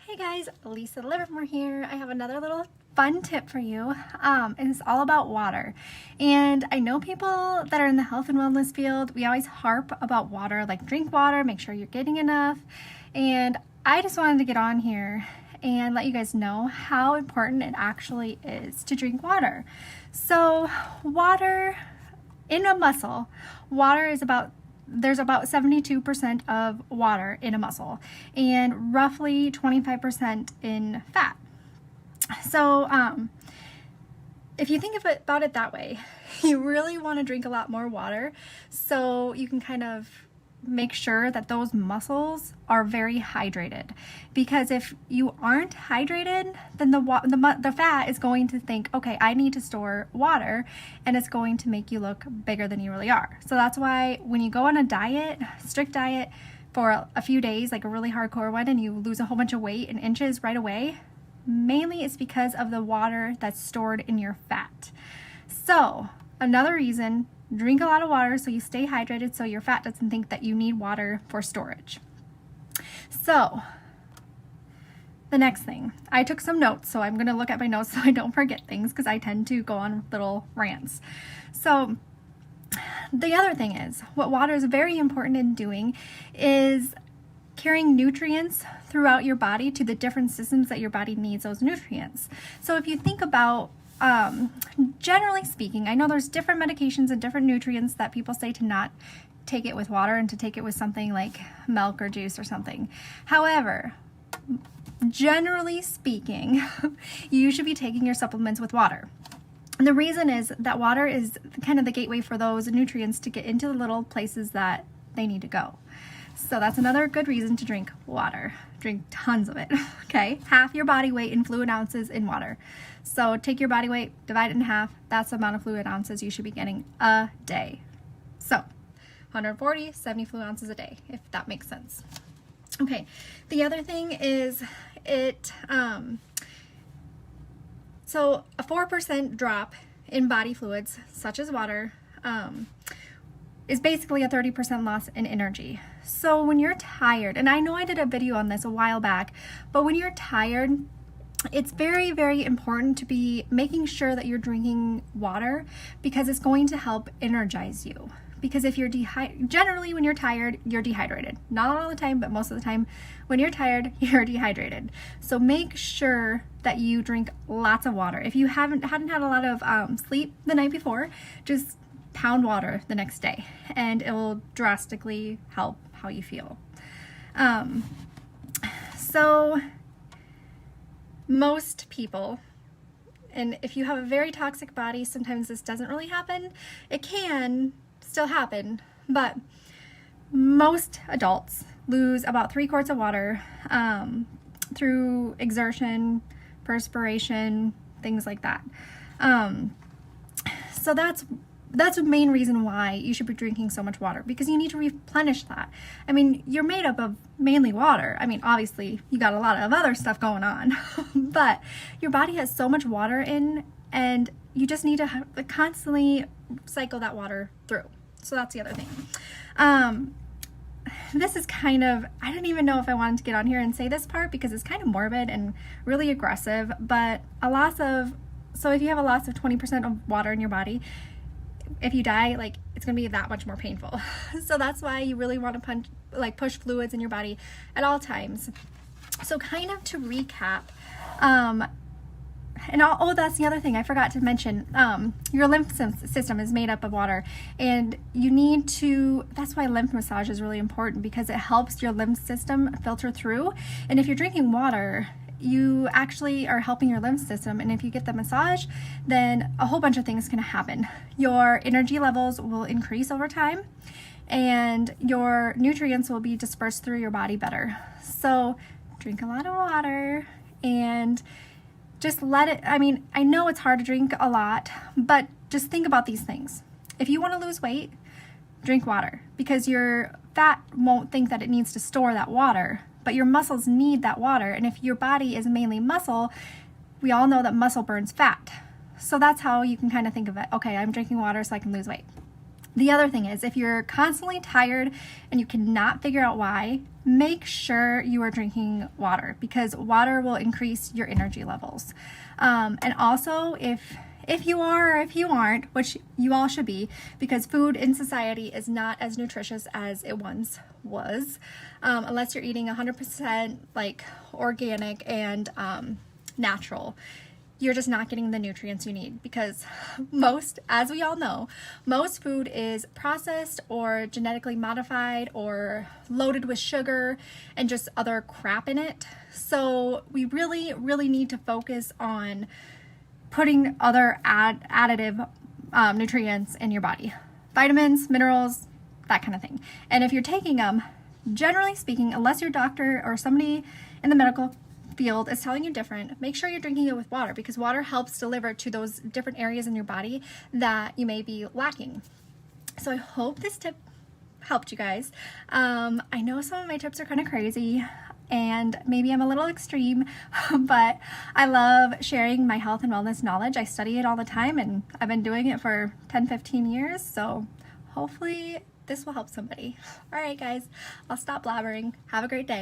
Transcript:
Hey guys, Lisa Livermore here. I have another little fun tip for you, and it's all about water. And I know people that are in the health and wellness field, we always harp about water, like drink water, make sure you're getting enough. And I just wanted to get on here and let you guys know how important it actually is to drink water. So water in a muscle, there's about 72% of water in a muscle and roughly 25% in fat. So if you think about it that way, you really want to drink a lot more water so you can kind of make sure that those muscles are very hydrated, because if you aren't hydrated, then the fat is going to think, okay, I need to store water, and it's going to make you look bigger than you really are. So that's why when you go on a diet, strict diet for a few days, like a really hardcore one, and you lose a whole bunch of weight in inches right away, mainly it's because of the water that's stored in your fat. So another reason, drink a lot of water so you stay hydrated, so your fat doesn't think that you need water for storage. So the next thing, I took some notes, so I'm going to look at my notes so I don't forget things, because I tend to go on little rants. So the other thing is, what water is very important in doing is carrying nutrients throughout your body to the different systems that your body needs those nutrients. So if you think about generally speaking, I know there's different medications and different nutrients that people say to not take it with water and to take it with something like milk or juice or something. However, generally speaking, you should be taking your supplements with water. And the reason is that water is kind of the gateway for those nutrients to get into the little places that they need to go. So that's another good reason to drink water. Drink tons of it, okay? Half your body weight in fluid ounces in water. So take your body weight, divide it in half. That's the amount of fluid ounces you should be getting a day. So 140, 70 fluid ounces a day, if that makes sense. Okay, the other thing is so a 4% drop in body fluids, such as water, is basically a 30% loss in energy. So when you're tired, and I know I did a video on this a while back, but when you're tired, it's very, very important to be making sure that you're drinking water, because it's going to help energize you. Because if you're generally when you're tired, you're dehydrated. Not all the time, but most of the time when you're tired, you're dehydrated. So make sure that you drink lots of water. If you hadn't had a lot of sleep the night before, just pound water the next day, and it will drastically help how you feel. So most people, and if you have a very toxic body, sometimes this doesn't really happen. It can still happen, but most adults lose about 3 quarts of water through exertion, perspiration, things like that. So that's the main reason why you should be drinking so much water, because you need to replenish that. I mean, you're made up of mainly water. I mean, obviously you got a lot of other stuff going on, but your body has so much water in, and you just need to constantly cycle that water through. So that's the other thing. This is kind of, I don't even know if I wanted to get on here and say this part, because it's kind of morbid and really aggressive, but so if you have a loss of 20% of water in your body, if you die, like, it's gonna be that much more painful. So that's why you really want to push fluids in your body at all times. So kind of to recap, that's the other thing I forgot to mention. Your lymph system is made up of water, and that's why lymph massage is really important, because it helps your lymph system filter through. And if you're drinking water, you actually are helping your lymph system, and if you get the massage, then a whole bunch of things can happen. Your energy levels will increase over time, and your nutrients will be dispersed through your body better. So drink a lot of water, and just I know it's hard to drink a lot, but just think about these things. If you want to lose weight, drink water, because your fat won't think that it needs to store that water, but your muscles need that water. And if your body is mainly muscle, we all know that muscle burns fat. So that's how you can kind of think of it. Okay, I'm drinking water so I can lose weight. The other thing is, if you're constantly tired and you cannot figure out why, make sure you are drinking water, because water will increase your energy levels. And also, if you are or if you aren't, which you all should be, because food in society is not as nutritious as it once was, unless you're eating 100% like organic and natural. You're just not getting the nutrients you need, because most, as we all know, most food is processed or genetically modified or loaded with sugar and just other crap in it. So we really, really need to focus on putting other additive nutrients in your body. Vitamins, minerals, that kind of thing. And if you're taking them, generally speaking, unless your doctor or somebody in the medical field is telling you different, make sure you're drinking it with water, because water helps deliver to those different areas in your body that you may be lacking. So I hope this tip helped you guys. I know some of my tips are kind of crazy and maybe I'm a little extreme, but I love sharing my health and wellness knowledge. I study it all the time and I've been doing it for 10-15 years, so hopefully this will help somebody. All right guys, I'll stop blabbering. Have a great day.